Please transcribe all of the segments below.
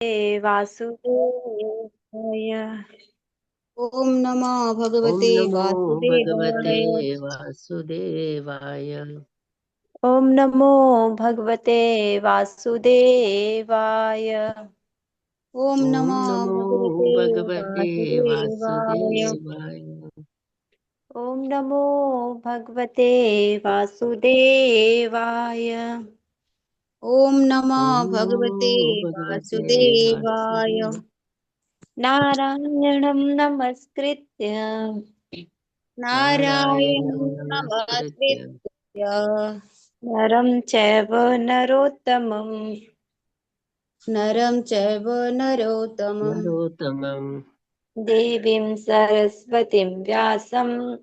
वासुदेवाय। ओम नमो ओम भगवते नमो भगवते वासुदेवाय। वासुदेवाय। ओम नमो भगवते वासुदेवाय। ओम ओम नमो नमो भगवते भगवते वासुदेवाय। वासुदेवाय। ओम नमो भगवते वासुदेवाय। ओम नमो ओम भगवते नमो भगवते वासुदेवाय। वासुदेव। नारायणं नमस्कृत्य नारायणं नारायणं नमस्कृत्य नमस्कृत्य नरं चैव नरोत्तमं नरं चैव नरोत्तमं नरोत्तमं देवीं सरस्वतीं व्यासं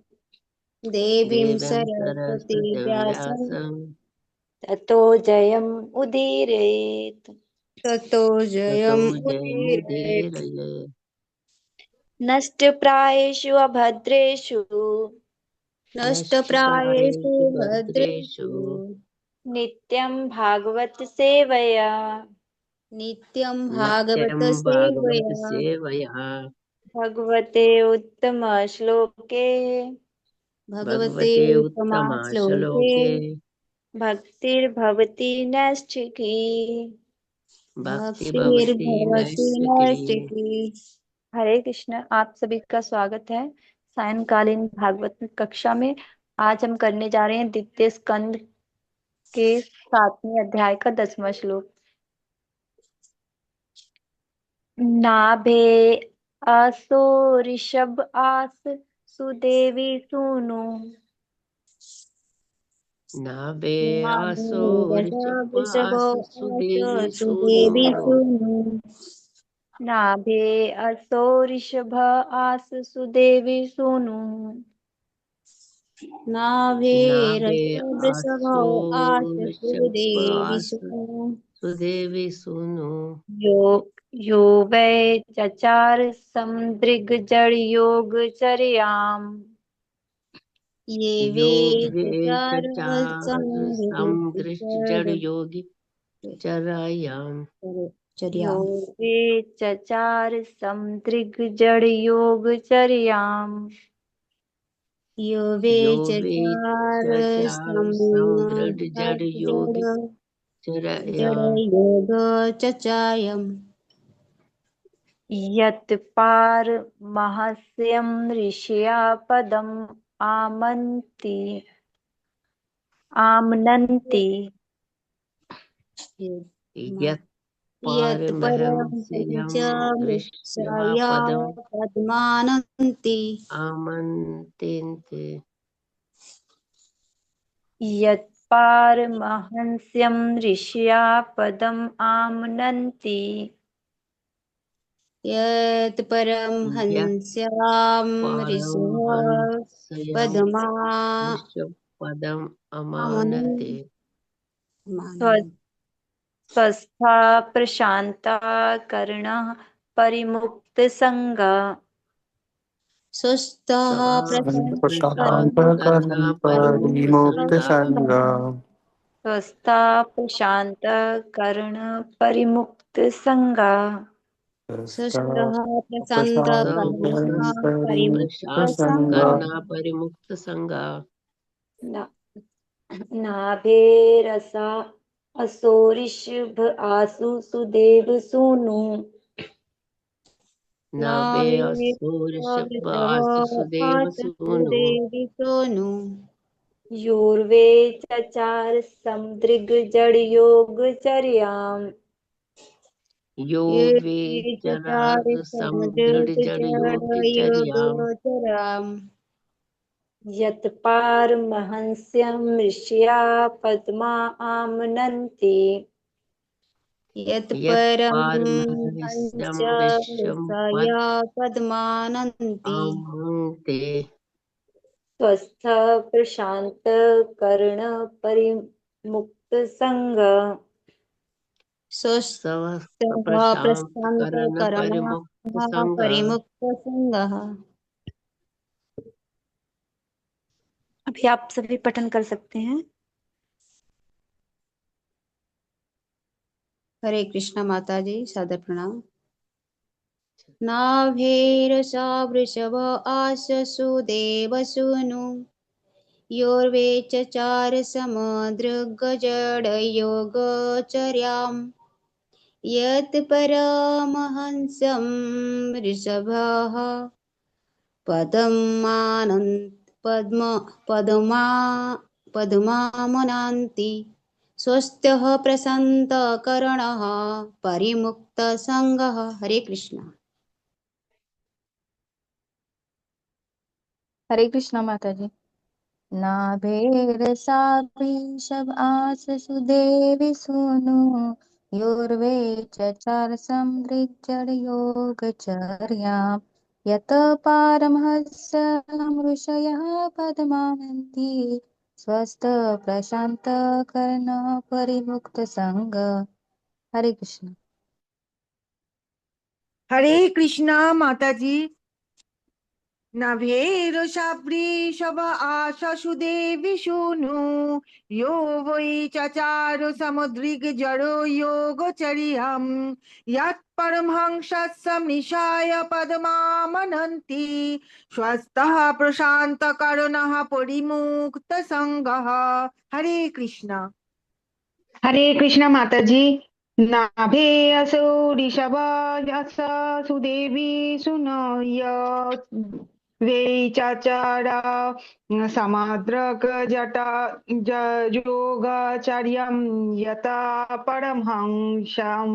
देवीं देवीं सरस्वती सरस्वतीं व्यासं व्यासं ततो जयम् उदीरयेत्। ततो ततो जयम् उदीरयेत्। जयमुदीरये। नष्टप्रायेषु अभद्रेषु नष्टप्रायेषु नष्टप्रायेषु भद्रेषु भद्रेषु नित्यं भागवत सेवया नित्यं भागवत नित्यं सेवया भागवतसेवया भगवते उत्तम श्लोके भगवते भगवते उत्तमा श्लोके उत्तमाश्लोके भक्तिर्भवति नैष्ठिकी। भक्तिर्भवति भक्तिर्भवति नैष्ठिकी। नैष्ठिकी। हरे कृष्ण। आप सभी का स्वागत है सायंकालीन भागवत कक्षा में। आज हम करने जा रहे हैं द्वितीय स्कंद के 7वें अध्याय का 10वां श्लोक। नाभे असो ऋषभ आस सुदेवी सूनु। नाभे आसो ऋषभ वृषभो आस आस सुदेवी सूनु। सुदेवी सूनु। नाभे असो ऋषभ आस सुदेवी सूनु। नाभे नाभेरसो वृषभो आसो आस ऋषभ सुदेवी आस सूनु। सुदेवी सूनु। यो यो वै चचार समदृग्जड योगचर्याम्। ये वे यो वे चचार चचार समदृष्ट जड़ योगी चरायाम। चर्या। यो वे चचार समदृग्जड योगचर्याम्। यो वे यो वे चचार चचार समदृढ़ जड़ जड़ योगी जड़ चरायाम। योग चचायम। यत्पारमहस्यं ऋषया पदम् आमन्ति आमनन्ति। यत् यत् परं पारमहंस्यं ऋष्या च पदम् पद्मानन्ति। आमन्त्रिते। यत्पारमहंस्यं ऋषया पदम् आमनन्ति। यत् परं यत् हंस्यां ऋषयः पारमहंस्यं पद्मा ऋषपदम् अमानते। आमनन्ति। स्वस्था प्रशान्ता करुणः परिमुक्तसङ्गः। स्वस्थः प्रशान्तकर्णा प्रशान्तकर्म परिमुक्तसङ्गः। विमुक्तसङ्गा स्वस्था प्रशांत कर्ण परिमुक्त संगा। स्वस्थः प्रशान्त कर्मणा स्वस्थ परिमुक्त प्रशांत संगः। प्रशान्तकर्मपरिमुक्तसङ्गा करना परिमुक्त संगा। ना नाभेरसा असोरिषभ आसु सुदेव सूनु। नभे नाभि असुर शब्द आस वृषभो सुदेव आस सूनु। सुदेवी सोनु। योर्वे चचार समुद्रिग जड़ योगचर्याम्। यो वे ये चचार चराग समुद्र समुद्र जड़ जड़ योगी योग चर्याम। चराम। यत्पारमहंस्यं ऋषया पद्मा आमनन्ति। यत् यत्परं हंस पारमहंस्यं ऋषं पद ऋषया पद्मानन्ति। आमन्ते। स्वस्थ प्रशांत कर्ण परिमुक्त संग। स्वस्थ स्वस्थः प्रशांत करण परिमुक्त प्रशान्तकर्णः संग। परिमुक्तसङ्गः। अभी आप सभी पठन कर सकते हैं। हरे कृष्णा माता जी, सादर प्रणाम। नाभेरसा वृषभ आशसु देवसूनु योर्वे चचार समुद्रगजडयोगचर्याम् यत् परमहंसं ऋषभः पद्म पद्मा पद्मामनान्ति स्वस्त्यः प्रशान्तकरणः परिमुक्तसङ्गः। हरे कृष्ण। हरे कृष्णा माता जी। नाभेरसा वृषभ आससु देवी सूनु योर्वे चचार समृज्जड योगचर्याम् यत पारमहंसं ऋषयः पदमानन्ति स्वस्थ प्रशांत कर्ण परिमुक्त संग। हरे कृष्ण। हरे कृष्णा माता जी। नभेरुषवृषभ आशसुदेवि सूनु यो वै चचारो समुद्रिक जडो योगचर्यम् यत्परमहंसस्समिशाय पदमामनन्ति स्वस्थः प्रशान्तकरुणः परिमुक्तसङ्गः। हरे कृष्णा। हरे कृष्णा माता जी। नाभे असो ऋषभ यस सुदेवी सुनय वे चाचारा समाद्रक जटा जोगाचार्यं यता परमहंसं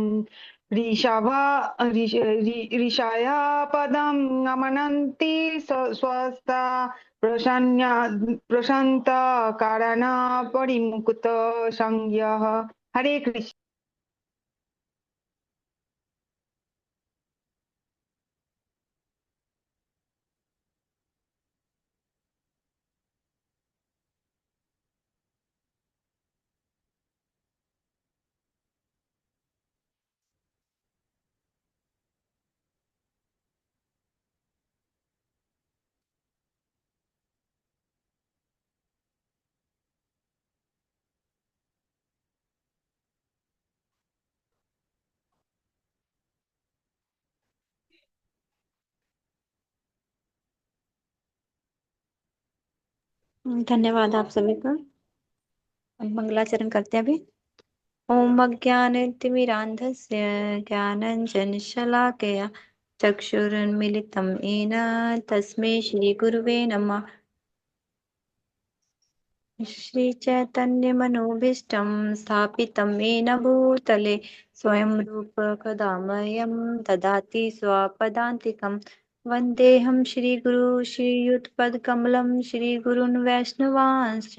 ऋषाया पदं गमनन्ति स्वस्था प्रशांत कारण परिमुक्त संज्ञः। हरे कृष्ण। धन्यवाद आप सभी का। अब मंगलाचरण करते हैं अभी। ओम अज्ञानतिमिरान्धस्य ज्ञानाञ्जनशलाकया चक्षुरुन्मीलितं येन तस्मै श्रीगुरुवे नमः। श्रीचैतन्यमनोभीष्टं स्थापितं येन भूतले स्वयं रूप कदा मह्यं ददाति स्वपदान्तिकं। वन्देऽहं श्रीगुरु श्रीयुतपदकमलं श्रीगुरून् वैष्णवांश्च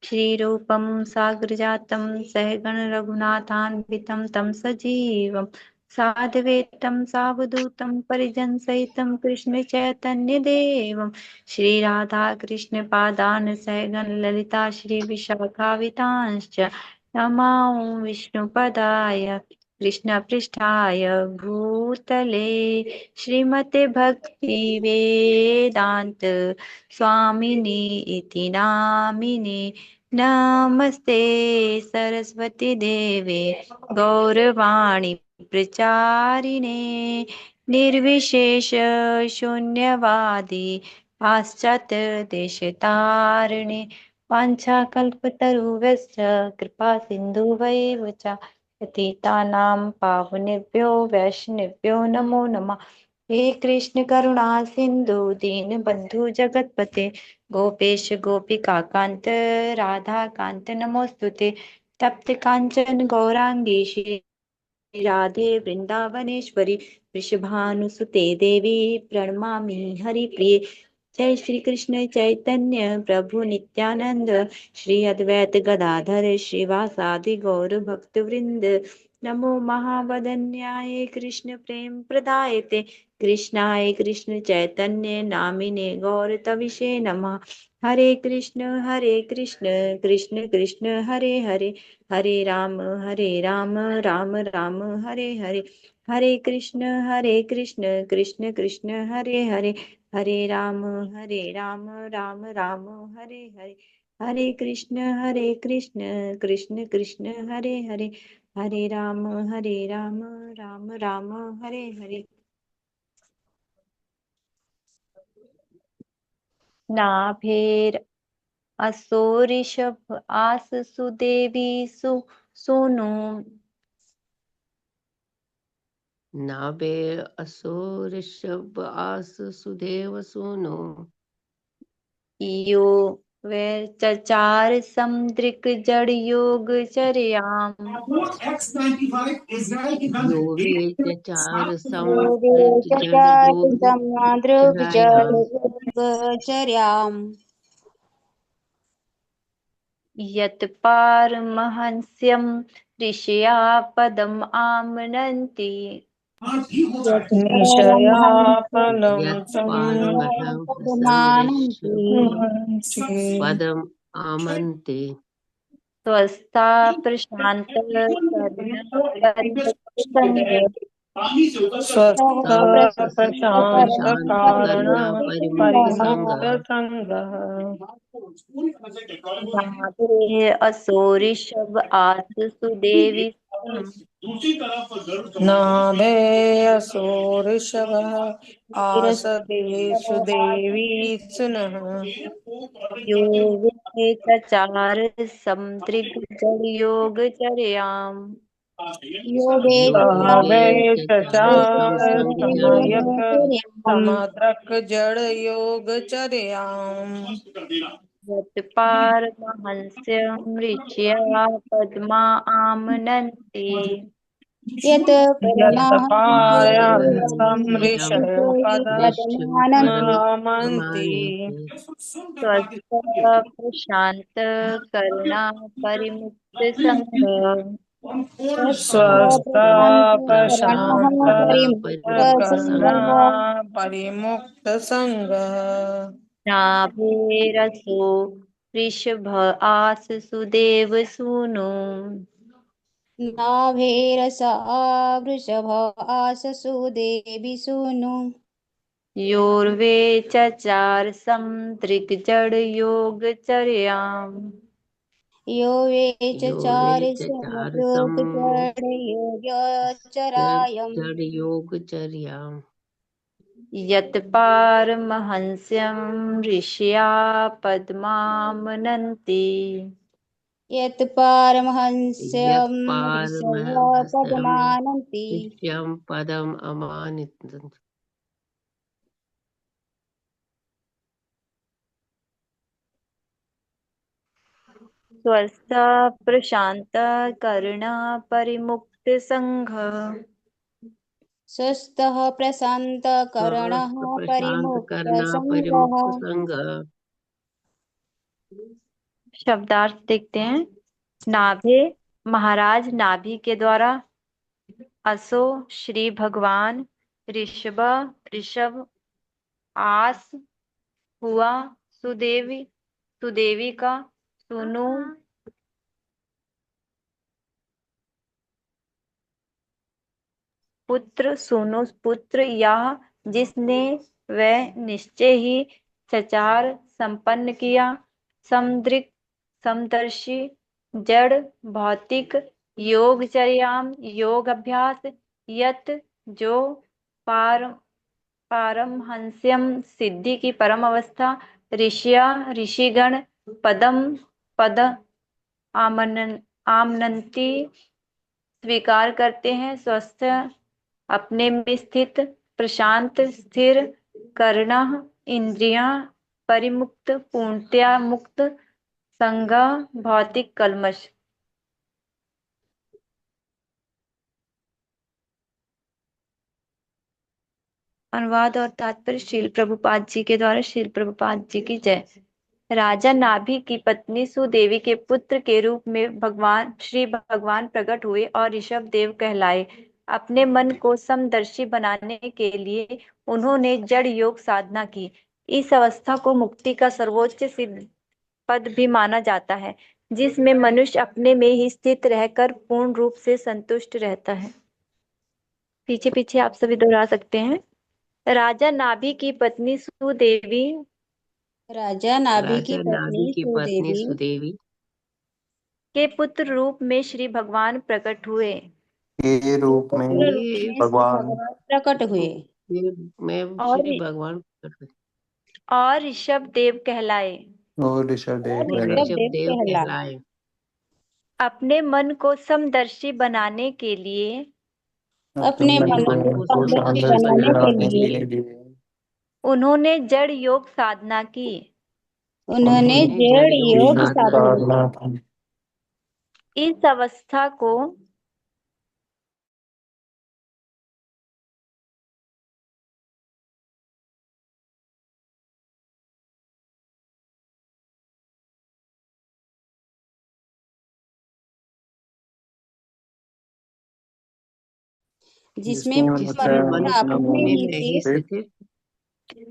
श्रीरूपं साग्रजातं सहगण रघुनाथान्वितं तं सजीवं साद्वैतं सावधूतं परिजनसहितं कृष्ण चैतन्यदेवं श्री राधा कृष्ण पादान सहगण ललिता श्री विशाखावितांश्च नमामि विष्णुपदाय कृष्ण पृष्ठाय भूतले श्रीमते भक्ति वेदांत स्वामिनी इति नामिने। नमस्ते सरस्वती देवे गौरवाणी प्रचारिणे निर्विशेष शून्यवादी पाश्चात्यदेशतारिणे वाञ्छाकल्पतरुभ्यश्च कृपा सिन्धुभैव च पतितानां पावनेभ्यो वैष्णवेभ्यो नमो नमः। हे कृष्ण करुणा सिन्धु दीनबन्धु जगत्पते गोपेश गोपिका कान्त राधा कान्त नमोऽस्तुते। तप्त काञ्चन गौराङ्गी श्री राधे वृंदावनेश्वरी वृषभानुसुते देवी प्रणमामि हरिप्रिये। जय श्री कृष्ण चैतन्य प्रभु नित्यानंद श्री अद्वैत गदाधर श्रीवासादि गौर भक्त वृंद। नमो महावदन्याय कृष्ण प्रेम प्रदायते कृष्णाय कृष्ण चैतन्य नामिने गौरतविषे नमः। हरे कृष्ण कृष्ण कृष्ण हरे हरे हरे राम राम राम हरे हरे। हरे कृष्ण कृष्ण कृष्ण हरे हरे हरे राम राम राम हरे हरे। हरे कृष्ण कृष्ण कृष्ण हरे हरे हरे राम राम राम हरे हरे। नाभेर असो ऋषभ आस सुदेवी सोनू। नाभे असो ऋषभ आस सुदेव सूनो। यो वे चचार समुद्रिक जड़ योग चर्याम। यो वे चचार योगे समृत जड चचार योग चरायाम। समाद्रविचर्योगचर्याम् यत् पारमहंस्यं ऋषया पदम् आमनन्ति। निशयापनं यत् पारमहंसं पदमानन्ति सम्मन्ति पदम आमन्ते। स्वस्था प्रशांत करुण परिमुक्त संग। स्वस्थ सः प्रशांत प्रशांत कारण करुणा परिमुक्त परिमुक्त संगः। संगः। नाभे असो ऋषभ आस सुदेवी सूनुम्। नाभे असो ऋषभः आसतेषु देवी सुनः। यो वे चचार समुद्रिक जड़ योग चर्याम। योगे यो वे नाभे चचार चचार समयक चचारसमयकचर्याम् समद्रक जड़ योग चर्याम्। यत्पारमहंस्यं ऋषया पद्मा आमनन्ति। यत् यत् परमहंसं पारहंसं पारमहंस्यं ऋषयो ऋषिं पदमानन्ति पदममन्ति। पदमानन्ते। स्वस्थ प्रशांत करुणा परिमुक्त संग। स्वस्थ प्रशान्तकरणः प्रशांत करुणा परिमुक्त करुणा परिमुक्तसङ्गः संग। परिमुक्त संगः। नाभेरसो वृषभ आस सुदेव सूनु। नाभेरसा वृषभ आससु देवि सूनु योर्वे चचार समुद्रिक जड़ योग चर्याम। यो वे यो वे चचार चचार समुद्रजडयोगचरायम् जड योग चर्याम्। यत्पारमहंस्यं ऋषया पद्मामनन्ति। यत् पारमहंस्यं ऋषयः यत्पारमहंस्यं पदमानन्ति ऋष्यं पदम् अमानितं। स्वस्थ प्रशांत करुणा परिमुक्त संघ। स्वस्थः प्रशान्तकरणः स्वस्थ प्रशांत करना परिमुक्तसङ्गः परिमुक्त संग। शब्दार्थ देखते हैं। नाभे महाराज नाभि के द्वारा। असो श्री भगवान। ऋषभ ऋषभ। आस हुआ सुदेवी सुदेवी का। सुनु पुत्र। सुनु पुत्र। यह जिसने वह निश्चय ही सचार संपन्न किया। समुद्रिक समदर्शी जड़ भौतिक योगचर्याम योग अभ्यास। यत जो पार पारमहंस्यम सिद्धि की परम अवस्था। ऋषिया ऋषिगण पदम पद आमनंती स्वीकार करते हैं। स्वस्थ अपने में स्थित। प्रशांत स्थिर। करना इंद्रियां परिमुक्त पूर्णतया मुक्त। संग भौतिक कल्मश। अनुवाद और तात्पर्य श्रील प्रभुपाद जी के द्वारा। श्रील प्रभुपाद जी की जय। राजा नाभि की पत्नी सुदेवी के पुत्र के रूप में श्री भगवान प्रकट हुए और ऋषभ देव कहलाए। अपने मन को समदर्शी बनाने के लिए उन्होंने जड़ योग साधना की। इस अवस्था को मुक्ति का सर्वोच्च सिद्ध पद भी माना जाता है, जिसमें मनुष्य अपने में ही स्थित रहकर पूर्ण रूप से संतुष्ट रहता है। पीछे पीछे आप सभी दोहरा सकते हैं। राजा नाभि की पत्नी सुदेवी राजा नाभि की राजा पत्नी नाभि की पत्नी सुदेवी सुदेवी के पुत्र रूप में श्री भगवान प्रकट हुए। के रूप में पुत्र रूप में श्री भगवान भगवान प्रकट हुए मैं और श्री भगवान प्रकट हुए और ऋषभ देव कहलाए। और ऋषभदेव और और कहलाए। ऋषभ ऋषभ देव देव कहलाए। कहलाए। अपने मन को समदर्शी बनाने के लिए अपने अपने मन मन को को समदर्शी समदर्शी बनाने के बनाने के लिए लिए उन्होंने जड़ योग साधना की। उन्होंने उन्होंने जड़ जड़ योग योग योग साधना की। साधना की। इस अवस्था को जिसमें जिसमें जिसमें मनुष्य मनुष्य अपने अपने ही में से ही स्थित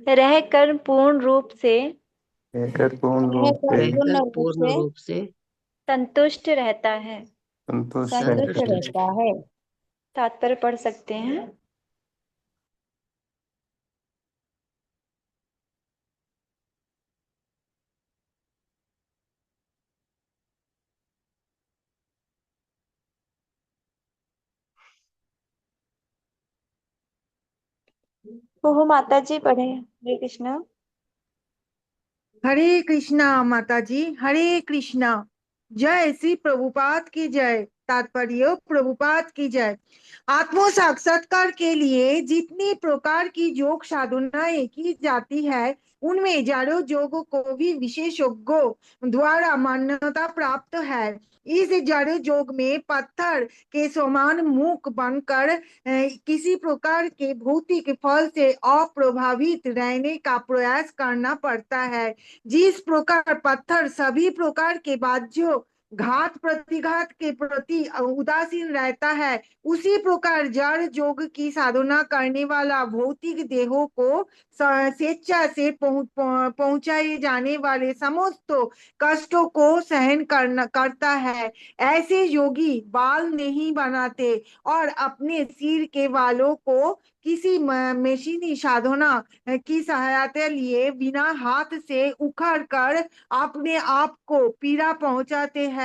रहकर पूर्ण रूप से रहकर पूर्ण रूप रहकर से पूर्ण रहकर रूप पूर्ण से रूप से संतुष्ट रहता है। संतुष्ट संतुष्ट रहते हैं। रहता है। तात्पर्य पढ़ सकते हैं। ओहो माता जी पढ़े। हरे कृष्णा। हरे कृष्णा माता जी, हरे कृष्णा। जय श्री प्रभुपाद की जय। तात्पर्य प्रभुपाद की जय। आत्म साक्षात्कार के लिए जितनी प्रकार की योग साधनाएं की जाती है, उनमें जाड़ो योग को भी विशेषज्ञों द्वारा मान्यता प्राप्त है। इस जड़ योग में पत्थर के समान मुख बनकर किसी प्रकार के भौतिक फल से अप्रभावित रहने का प्रयास करना पड़ता है। जिस प्रकार पत्थर सभी प्रकार के बाध्यों घात प्रतिघात के प्रति उदासीन रहता है, उसी प्रकार जड़ योग की साधना करने वाला भौतिक देहों को स्वेच्छा से पहुंचाए जाने वाले समस्त कष्टों को सहन करता है। ऐसे योगी बाल नहीं बनाते और अपने सिर के बालों को किसी मशीनी साधना की सहायता लिए बिना हाथ से उखाड़ कर अपने आप को पीड़ा पहुंचाते हैं।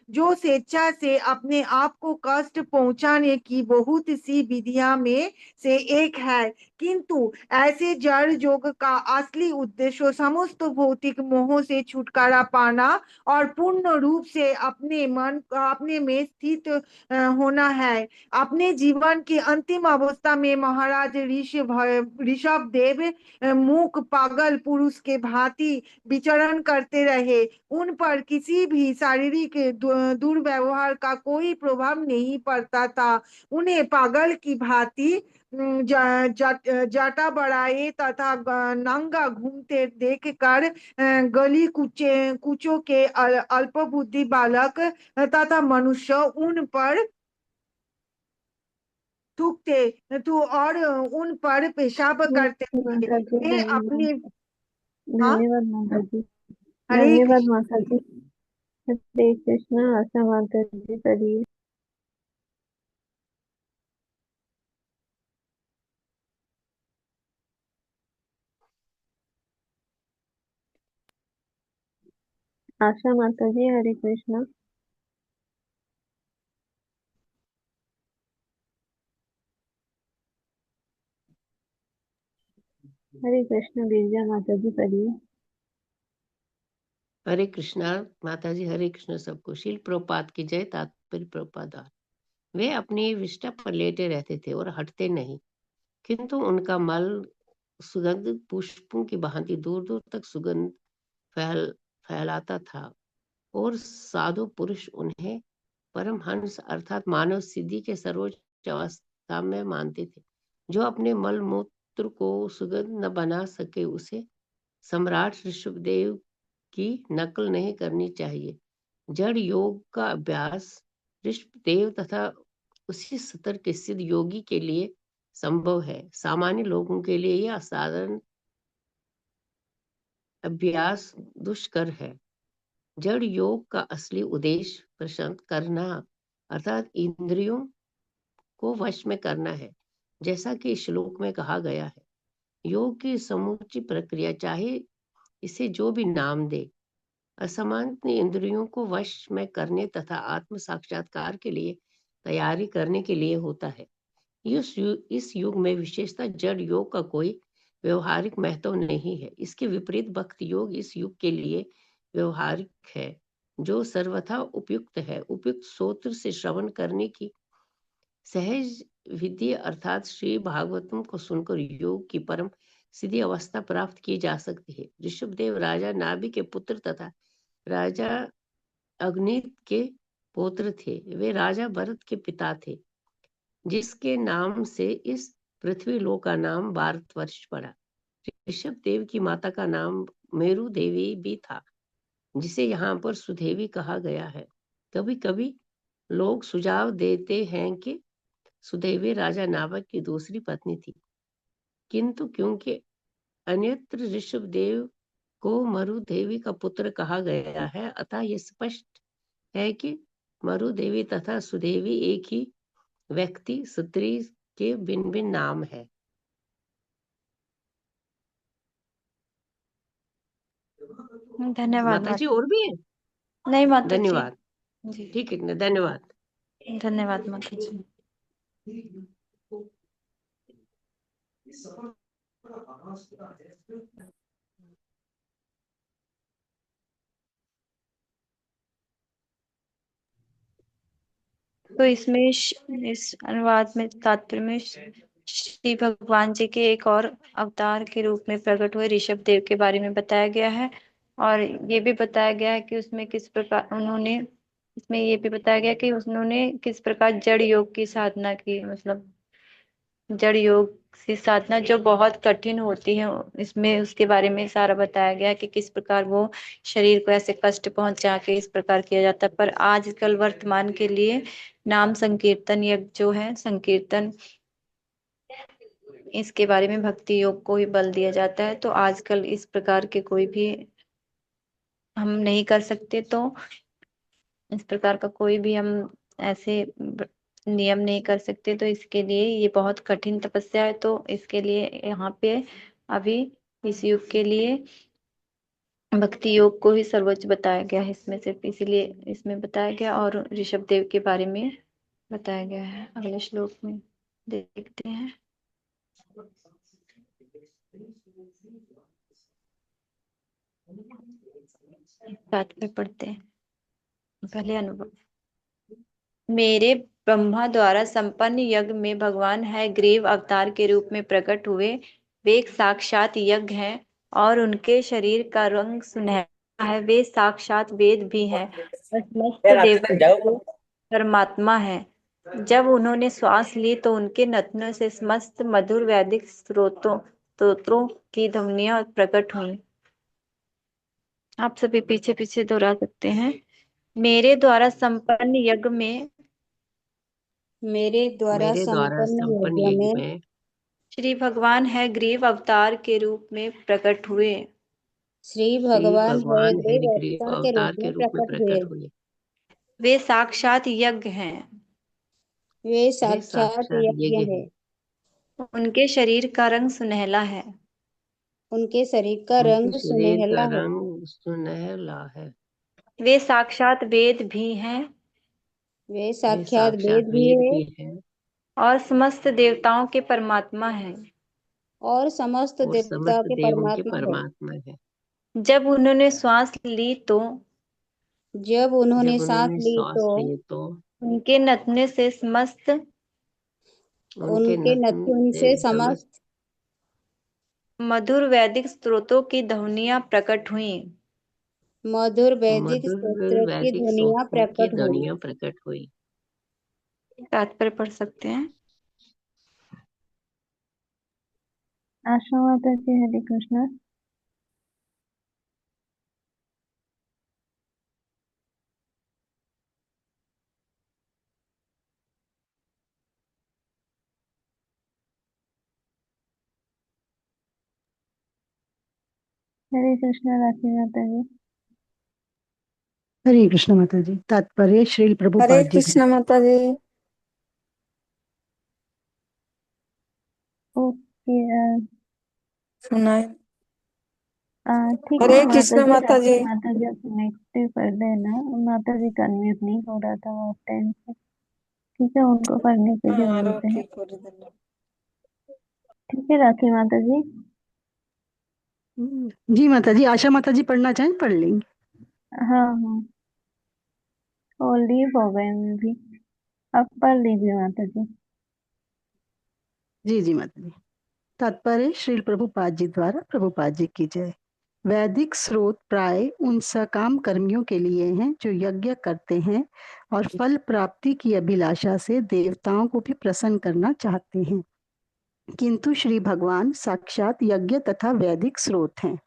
जो स्वेच्छा से अपने आप को कष्ट पहुंचाने की बहुत सी विधियां में से एक है, किंतु ऐसे जड़ योग का असली उद्देश्य समस्त भौतिक मोह से छुटकारा पाना और पूर्ण रूप से अपने में स्थित होना है। अपने जीवन की अंतिम अवस्था में महाराज ऋषभ देव मूक पागल पुरुष के भांति विचरण करते रहे। उन पर किसी भी शारीरिक दुर्व्यवहार का कोई प्रभाव नहीं पड़ता था। उन्हें पागल की भांति जाटा बढ़ाए तथा नंगा घूमते देखकर गली कुचों के अल्प बुद्धि बालक तथा मनुष्य उन पर थूकते तो और उन पर पेशाब करते थे। माता जी वे अपनी हाँ धन्यवाद माता जी। हरे धन्यवाद कृष्ण। माता जी। हरे कृष्णा। आशा माता जी करिए। आशा माता जी हरे कृष्णा। हरे कृष्णा। गिरिजा माता जी करिए। हरे कृष्णा माता जी, हरे कृष्ण सबको। शील प्रभुपाद की जय। तात्पर्य प्रभुपाद। वे अपनी विष्ठा पर लेटे रहते थे और हटते नहीं, किंतु उनका मल सुगंध पुष्पों की भांति दूर दूर तक सुगंध फैलाता था और साधु पुरुष उन्हें परमहंस अर्थात मानव सिद्धि के सर्वोच्च अवस्था में मानते थे। जो अपने मल मूत्र को सुगंध न बना सके, उसे सम्राट ऋषभदेव की नकल नहीं करनी चाहिए। जड़ योग का अभ्यास ऋषभदेव तथा उसी स्तर के सिद्ध योगी के लिए संभव है। सामान्य लोगों के लिए यह असाधारण अभ्यास दुष्कर है। जड़ योग का असली उद्देश्य प्रशांत करना अर्थात इंद्रियों को वश में करना है, जैसा कि श्लोक में कहा गया है। योग की समूची प्रक्रिया, चाहे इसे जो भी नाम दे, असामान्य इंद्रियों को वश में करने तथा आत्म साक्षात्कार के लिए तैयारी करने के लिए होता है। इस युग में विशेषतः जड़ योग का कोई व्यवहारिक महत्व नहीं है। इसके विपरीत भक्ति योग इस युग के लिए व्यवहारिक है, जो सर्वथा उपयुक्त है। उपयुक्त सूत्र से श्रवण करने की सहज विधि अर्थात श्री भागवतम को सुनकर योग की परम सीधी अवस्था प्राप्त की जा सकती है। ऋषभदेव राजा नाभि के पुत्र तथा राजा अग्नित के पुत्र थे। वे राजा भरत के पिता थे, जिसके नाम से इस पृथ्वी लोक का नाम भारतवर्ष पड़ा। ऋषभ देव की माता का नाम मेरु देवी भी था, जिसे यहाँ पर सुदेवी कहा गया है। कभी कभी लोग सुझाव देते हैं कि सुदेवी राजा नाभग की दूसरी पत्नी थी, किंतु क्योंकि अन्यत्र ऋषभ देव को मरु देवी का पुत्र कहा गया है, अतः यह स्पष्ट है कि मरु देवी तथा सुदेवी एक ही व्यक्ति स्त्री के भिन्न भिन्न नाम है। धन्यवाद माता जी माता। और भी है? नहीं माता जी। धन्यवाद। जी ठीक है, धन्यवाद। धन्यवाद माता जी। तो इसमें इस अनुवाद में तात्पर्य में श्री भगवान जी के एक और अवतार के रूप में प्रकट हुए ऋषभ देव के बारे में बताया गया है, और ये भी बताया गया है कि उसमें किस प्रकार उन्होंने, इसमें ये भी बताया गया कि उन्होंने किस प्रकार जड़ योग की साधना की, मतलब जड़ योग की साधना जो बहुत कठिन होती है, इसमें उसके बारे में सारा बताया गया कि किस प्रकार वो शरीर को ऐसे कष्ट पहुंचा के इस प्रकार किया जाता है। पर आजकल वर्तमान के लिए नाम संकीर्तन यज्ञ जो है, संकीर्तन, इसके बारे में भक्ति योग को ही बल दिया जाता है। तो आजकल इस प्रकार के कोई भी हम नहीं कर सकते, तो इस प्रकार का कोई भी हम ऐसे नियम नहीं कर सकते, तो इसके लिए ये बहुत कठिन तपस्या है। तो इसके लिए यहाँ पे अभी इस युग के लिए भक्ति योग को ही सर्वोच्च बताया गया है इसमें, सिर्फ इसीलिए इसमें बताया गया। और ऋषभ देव के बारे में बताया गया है अगले श्लोक में, देखते हैं। साथ में पढ़ते हैं पहले अनुभव। मेरे ब्रह्मा द्वारा संपन्न यज्ञ में भगवान है ग्रीव अवतार के रूप में प्रकट हुए। वे एक साक्षात यज्ञ हैं और उनके शरीर का रंग सुनहरा है। वे साक्षात वेद भी हैं और समस्त देवों के परमात्मा है। जब उन्होंने श्वास ली तो उनके नथनों से समस्त मधुर वैदिक स्तोत्रों की ध्वनियां प्रकट हुई। आप सभी पीछे पीछे दोहरा सकते हैं। मेरे द्वारा संपन्न यज्ञ में, मेरे द्वारा मेरे द्वारा संपन्न संपन्न यज्ञ यज्ञ में में श्री भगवान है ग्रीव अवतार के रूप में प्रकट हुए। श्री श्री भगवान है भगवान ग्रीव हरिग्रीव अवतार के अवतार रूप के में रूप में प्रकट हुए। प्रकट हुए। वे साक्षात यज्ञ हैं। वे वे साक्षात साक्षात यज्ञ यज्ञ है। हैं। उनके शरीर का रंग सुनहला है। उनके शरीर का उनके रंग शरीर सुनहला का है। रंग सुनहला है। वे साक्षात वेद भी हैं वे वे साक्षात साक्षात वेद भी वेद है भी हैं और समस्त देवताओं के परमात्मा हैं। और समस्त और देवता समस्त के देवों के परमात्मा है। परमात्मा है। जब उन्होंने श्वास ली तो जब उन्होंने जब सांस उन्होंने ली तो श्वास लिए तो उनके नथने से समस्त उनके उनके नथन नथुन से से समस्त समस्त मधुर वैदिक स्त्रोतों की ध्वनियां प्रकट हुई। मधुर वैदिक मधुर स्तोत्र की वैदिक ध्वनियां सूक्तों की प्रकट हुई। ध्वनियां प्रकट हुई। तात्पर्य पढ़ सकते हैं। आशा माता जी, हरे कृष्णा। हरे कृष्णा राखी माता जी। हरे कृष्ण माता जी। तात्पर्य श्रील हरे प्रभुपाद जी। कृष्ण माता जी। ओके, सुनाए। ठीक हरे है कृष्णा माता जी। माता जी आप नेक्स्ट कर देना। माता जी का अनम्यूट नहीं हो रहा था वो टाइम से। ठीक है, उनको करने के लिए हाँ बोलते हैं। रोकी कर देना। ठीक है राखी माता जी। जी माता जी, आशा माता जी पढ़ना चाहें पढ़ लेंगे। हाँ हाँ, वो लीव हो गए मैं भी। अब पढ़ लीजिए माता जी। जी जी माता जी। तात्पर्य श्रील प्रभुपाद जी द्वारा। प्रभुपाद जी की जय। वैदिक स्रोत प्राय उन सकाम कर्मियों के लिए हैं जो यज्ञ करते हैं और फल प्राप्ति की अभिलाषा से देवताओं को भी प्रसन्न करना चाहते हैं, किंतु श्री भगवान साक्षात यज्ञ तथा वैदिक स्रोत हैं।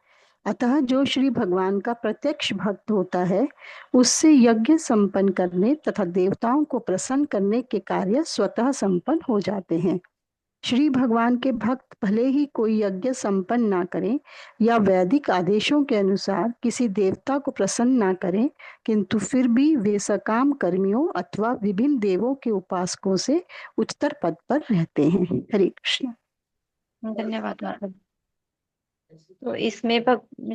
अतः जो श्री भगवान का प्रत्यक्ष भक्त होता है उससे यज्ञ संपन्न करने तथा देवताओं को प्रसन्न करने के कार्य स्वतः संपन्न हो जाते हैं। श्री भगवान के भक्त भले ही कोई यज्ञ संपन्न ना करें या वैदिक आदेशों के अनुसार किसी देवता को प्रसन्न ना करें, किंतु फिर भी वे सकाम कर्मियों अथवा विभिन्न देवों के उपासकों से उच्चतर पद पर रहते हैं। हरे कृष्ण। धन्यवाद माता जी। तो इसमें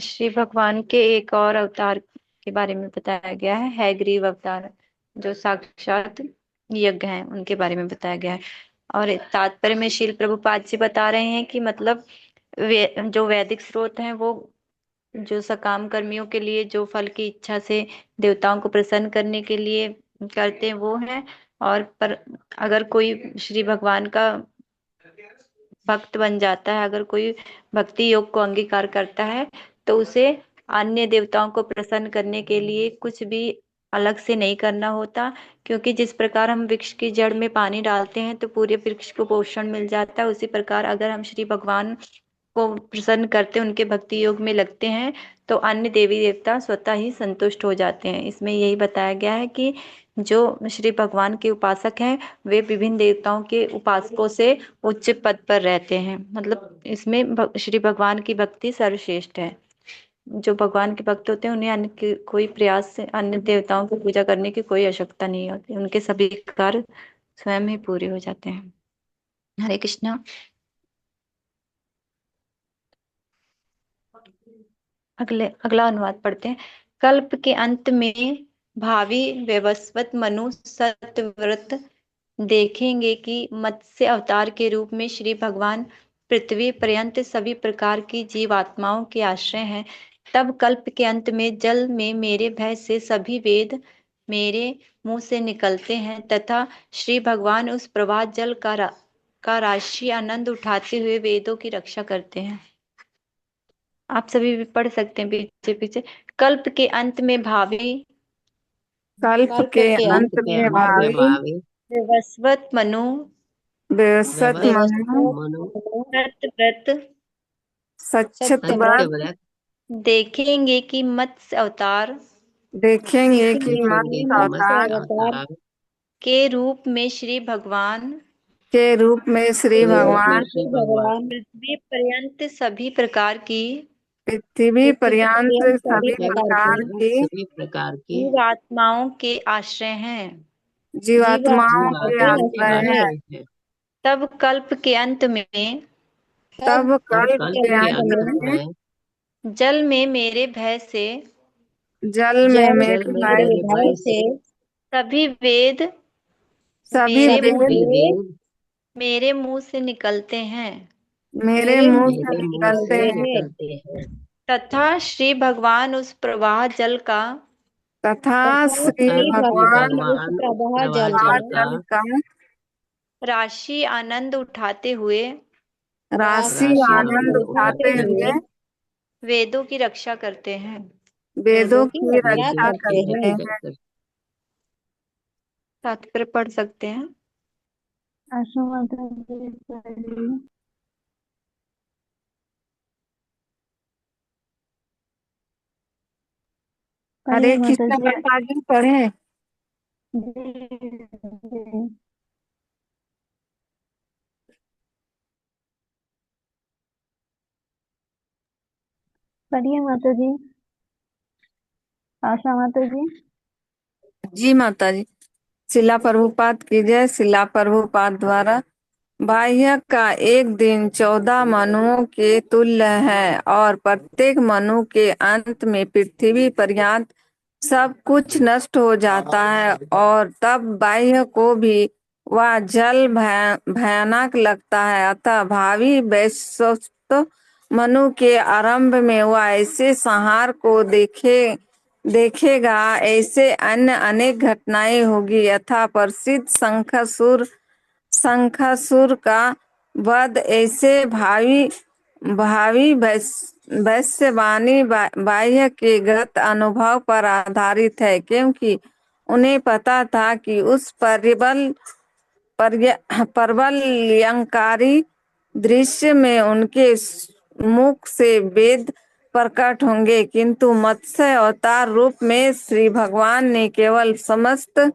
श्री भगवान के एक और अवतार के बारे में बताया गया है, हैग्रीव अवतार, जो साक्षात यज्ञ हैं उनके बारे में बताया गया है। और तात्पर्य में श्रील प्रभुपाद जी बता रहे हैं कि मतलब जो वैदिक स्रोत हैं वो जो सकाम कर्मियों के लिए जो फल की इच्छा से देवताओं को प्रसन्न करने के लिए करते हैं वो हैं। और पर अगर कोई श्री भगवान का भक्त बन जाता है, अगर कोई भक्ति योग को अंगीकार करता है तो उसे अन्य देवताओं को प्रसन्न करने के लिए कुछ भी अलग से नहीं करना होता, क्योंकि जिस प्रकार हम वृक्ष की जड़ में पानी डालते हैं तो पूरे वृक्ष को पोषण मिल जाता है, उसी प्रकार अगर हम श्री भगवान को प्रसन्न करते उनके भक्ति योग में लगते हैं तो अन्य देवी देवता स्वतः ही संतुष्ट हो जाते हैं। इसमें यही बताया गया है कि जो श्री भगवान के उपासक हैं वे विभिन्न देवताओं के उपासकों से उच्च पद पर रहते हैं। मतलब इसमें श्री भगवान की भक्ति सर्वश्रेष्ठ है। जो भगवान के भक्त होते हैं उन्हें कोई प्रयास से अन्य देवताओं की पूजा करने की कोई आवश्यकता नहीं होती, उनके सभी कार्य स्वयं ही पूरे हो जाते हैं। हरे कृष्णा। अगला अनुवाद पढ़ते हैं। कल्प के अंत में भावी वैवस्वत मनु सत्यव्रत देखेंगे कि मत्स्य अवतार के रूप में श्री भगवान पृथ्वी पर्यंत सभी प्रकार की जीवात्माओं के आश्रय हैं। तब कल्प के अंत में जल में मेरे भय से सभी वेद मेरे मुंह से निकलते हैं तथा श्री भगवान उस प्रवाह जल का राशि आनंद उठाते हुए वेदों की रक्षा करते हैं। आप सभी भी पढ़ सकते हैं पीछे पीछे। कल्प के अंत में भावी कल्प के अंत के में अंत में भावी भावी वैवस्वत मनु बेसत व्यवस्थित मनु मनु सतव्रत सत्यव्रत सत्यव्रत देखेंगे कि मत्स्य अवतार देखेंगे कि देखेंगे मत्स्य कि अवतार मत्स्य अवतार के रूप में श्री भगवान के रूप में श्री भगवान श्री भगवान पृथ्वी पर्यंत सभी प्रकार की पृथ्वी पर्यंत सभी प्रकार की सभी प्रकार की जीवात्माओं के आश्रय हैं। जीवात्माओं के जीवात्माओं के आश्रय है। आश्रय है। तब कल्प के अंत में तब तब कल्प कल्प के के अंत अंत में में जल में मेरे भय से जल में जल मेरे में भाई मेरे भय से सभी वेद सभी वेद सभी वेद मेरे मुंह से निकलते हैं मेरे मुंह से मेरे मुंह निकलते से हैं निकलते हैं तथा श्री भगवान उस प्रवाह जल का तथा श्री तब श्री भगवान भगवान उस प्रवाह जल का जल का राशि आनंद उठाते हुए राशि राशि आनंद आनंद उठाते उठाते हुए हुए वेदों की रक्षा करते हैं। वेदों की वेदों रक्षा की करते हैं। रक्षा करते तात्पर्य पढ़ सकते हैं। आशा माता जी पढ़िए। हरे पढ़िए माता कृष्ण जी। माता जी पढ़े। जी। पढ़िए माता जी। आशा माता जी। जी माता जी। शिला प्रभुपाद की जय। शिला प्रभुपाद द्वारा बाह्य का एक दिन 14 मनुओं के तुल्य है और प्रत्येक मनु के अंत में पृथ्वी पर्यंत सब कुछ नष्ट हो जाता है और तब बाह्य को भी वह जल भयानक लगता है। अतः भावी वैश्वत मनु के आरंभ में वह ऐसे संहार को देखेगा। ऐसे अन्य अनेक घटनाएं होगी यथा प्रसिद्ध शंखासुर का वध। ऐसे भावी भविष्यवाणी बाह्य के गत अनुभव पर आधारित है, क्योंकि उन्हें पता था कि उस प्रबलयंकारी दृश्य में उनके मुख से वेद प्रकट होंगे, किंतु मत्स्य अवतार रूप में श्री भगवान ने केवल समस्त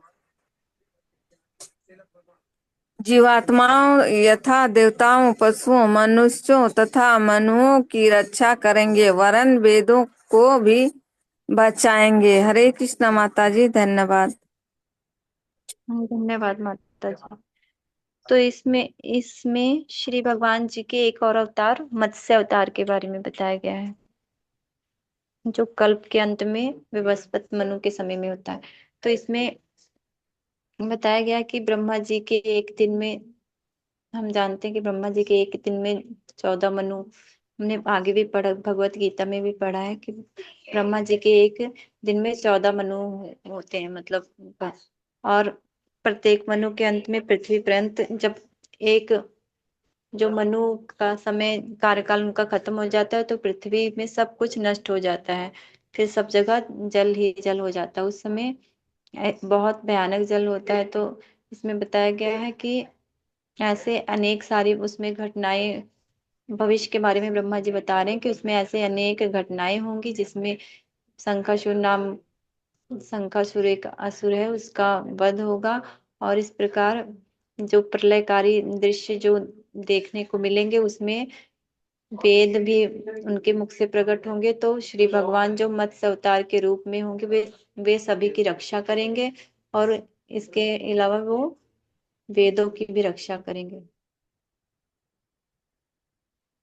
जीवात्माओं यथा देवताओं, पशुओं, मनुष्यों तथा मनुओं की रक्षा करेंगे, वरन वेदों को भी बचाएंगे। हरे कृष्ण माता जी, धन्यवाद। धन्यवाद माता जी। तो इसमें श्री भगवान जी के एक और अवतार मत्स्य अवतार के बारे में बताया गया है, जो कल्प के अंत में विवस्वत मनु के समय में होता है। तो इसमें बताया गया कि ब्रह्मा जी के एक दिन में, हम जानते हैं कि ब्रह्मा जी के एक दिन में 14 मनु, हमने आगे भी पढ़ा, भगवत गीता में भी पढ़ा है कि ब्रह्मा जी के एक दिन में 14 मनु होते हैं, मतलब। और प्रत्येक मनु के अंत में पृथ्वी पर्यंत जब एक जो मनु का समय कार्यकाल उनका खत्म हो जाता है, तो पृथ्वी में सब कुछ नष्ट हो जाता है, फिर सब जगह जल ही जल हो जाता है। उस समय बहुत भयानक जल होता है। तो इसमें बताया गया है कि ऐसे अनेक सारी उसमें घटनाएं, भविष्य के बारे में ब्रह्मा जी बता रहे हैं कि उसमें ऐसे अनेक घटनाएं होंगी जिसमें शंखासुर एक असुर है, उसका वध होगा। और इस प्रकार जो प्रलयकारी दृश्य जो देखने को मिलेंगे, उसमें वेद भी उनके मुख से प्रकट होंगे। तो श्री भगवान जो मत्स्य अवतार के रूप में होंगे, वे सभी की रक्षा करेंगे, और इसके अलावा वो वेदों की भी रक्षा करेंगे।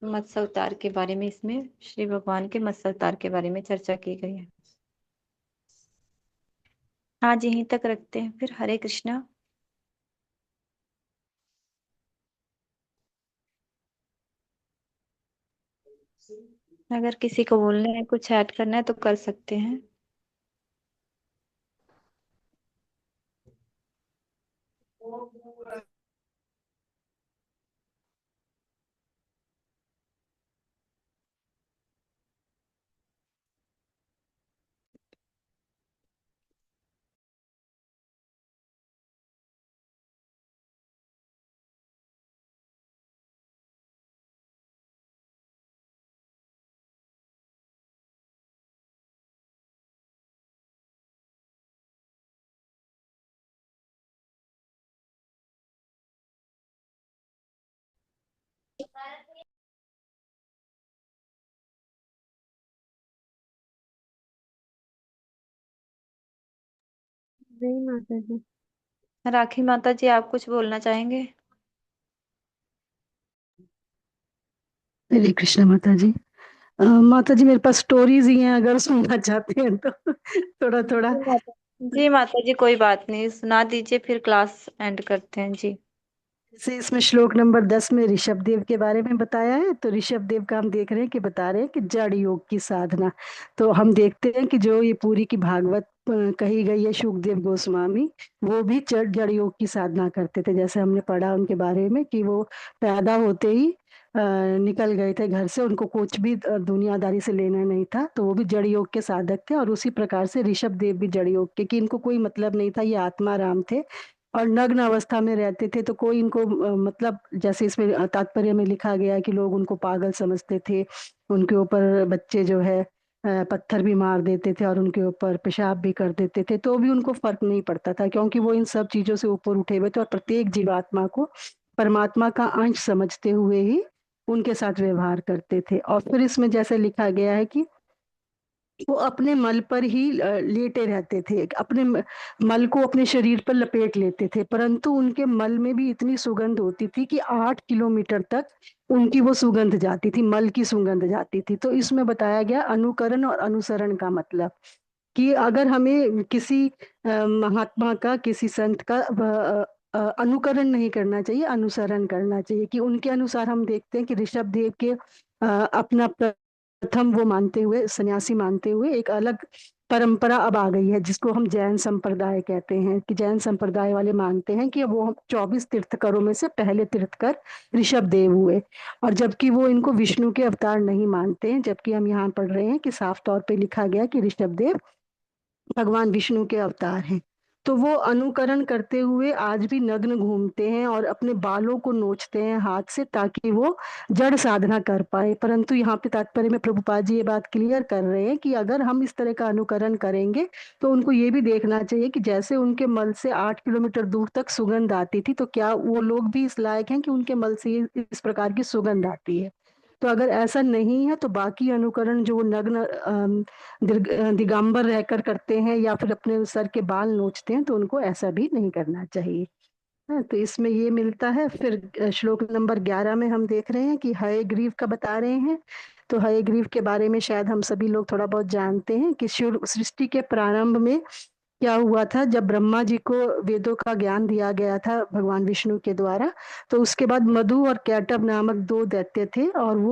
मत्स्य अवतार के बारे में, इसमें श्री भगवान के मत्स्य अवतार के बारे में चर्चा की गई है। आज यहीं तक रखते हैं फिर। हरे कृष्णा। अगर किसी को बोलना है, कुछ ऐड करना है तो कर सकते हैं। जय माता जी। राखी माता जी, आप कुछ बोलना चाहेंगे? हरे कृष्ण माता जी। माता जी मेरे पास स्टोरीज ही हैं, अगर सुनना चाहते हैं तो थोड़ा थोड़ा। जी माता जी, कोई बात नहीं, सुना दीजिए, फिर क्लास एंड करते हैं जी। जैसे इसमें श्लोक नंबर 10 में ऋषभ देव के बारे में बताया है, तो ऋषभ देव का हम देख रहे हैं कि बता रहे हैं कि जड़ योग की साधना। तो हम देखते हैं कि जो ये पूरी की भागवत कही गई है सुखदेव गोस्वामी, वो भी जड़ योग की साधना करते थे। जैसे हमने पढ़ा उनके बारे में कि वो पैदा होते ही निकल गए थे घर से, उनको कुछ भी दुनियादारी से लेना नहीं था, तो वो भी जड़ योग के साधक थे। और उसी प्रकार से ऋषभ देव भी जड़ योग के, कि इनको कोई मतलब नहीं था, ये आत्मा राम थे और नग्न अवस्था में रहते थे। तो कोई इनको मतलब जैसे इसमें तात्पर्य में लिखा गया है कि लोग उनको पागल समझते थे, उनके ऊपर बच्चे जो है पत्थर भी मार देते थे और उनके ऊपर पेशाब भी कर देते थे, तो भी उनको फर्क नहीं पड़ता था, क्योंकि वो इन सब चीजों से ऊपर उठे हुए थे और प्रत्येक जीवात्मा को परमात्मा का अंश समझते हुए ही उनके साथ व्यवहार करते थे। और फिर इसमें जैसे लिखा गया है कि वो अपने मल पर ही लेटे रहते थे, अपने मल को अपने शरीर पर लपेट लेते थे, परंतु उनके मल में भी इतनी सुगंध होती थी कि 8 किलोमीटर तक उनकी वो सुगंध जाती थी, मल की सुगंध जाती थी। तो इसमें बताया गया अनुकरण और अनुसरण का मतलब कि अगर हमें किसी महात्मा का, किसी संत का अनुकरण नहीं करना चाहिए, अनुसरण करना चाहिए, कि उनके अनुसार हम देखते हैं कि ऋषभ देव के अपना प्रथम वो मानते हुए, सन्यासी मानते हुए एक अलग परंपरा अब आ गई है, जिसको हम जैन संप्रदाय कहते हैं, कि जैन संप्रदाय वाले मानते हैं कि वो 24 तीर्थकरों में से पहले तीर्थकर ऋषभ देव हुए, और जबकि वो इनको विष्णु के अवतार नहीं मानते हैं, जबकि हम यहाँ पढ़ रहे हैं कि साफ तौर पे लिखा गया कि ऋषभ देव भगवान विष्णु के अवतार हैं। तो वो अनुकरण करते हुए आज भी नग्न घूमते हैं और अपने बालों को नोचते हैं हाथ से, ताकि वो जड़ साधना कर पाए। परंतु यहाँ पे तात्पर्य में प्रभुपाद जी ये बात क्लियर कर रहे हैं कि अगर हम इस तरह का अनुकरण करेंगे तो उनको ये भी देखना चाहिए कि जैसे उनके मल से 8 किलोमीटर दूर तक सुगंध आती थी, तो क्या वो लोग भी इस लायक हैं कि उनके मल से इस प्रकार की सुगंध आती है। तो अगर ऐसा नहीं है तो बाकी अनुकरण जो नग्न दिगंबर रहकर करते हैं या फिर अपने सर के बाल नोचते हैं, तो उनको ऐसा भी नहीं करना चाहिए। तो इसमें ये मिलता है। फिर श्लोक नंबर 11 में हम देख रहे हैं कि हयग्रीव का बता रहे हैं। तो हयग्रीव के बारे में शायद हम सभी लोग थोड़ा बहुत जानते हैं कि सृष्टि के प्रारंभ में क्या हुआ था। जब ब्रह्मा जी को वेदों का ज्ञान दिया गया था भगवान विष्णु के द्वारा, तो उसके बाद मधु और कैटव नामक 2 दैत्य थे, और वो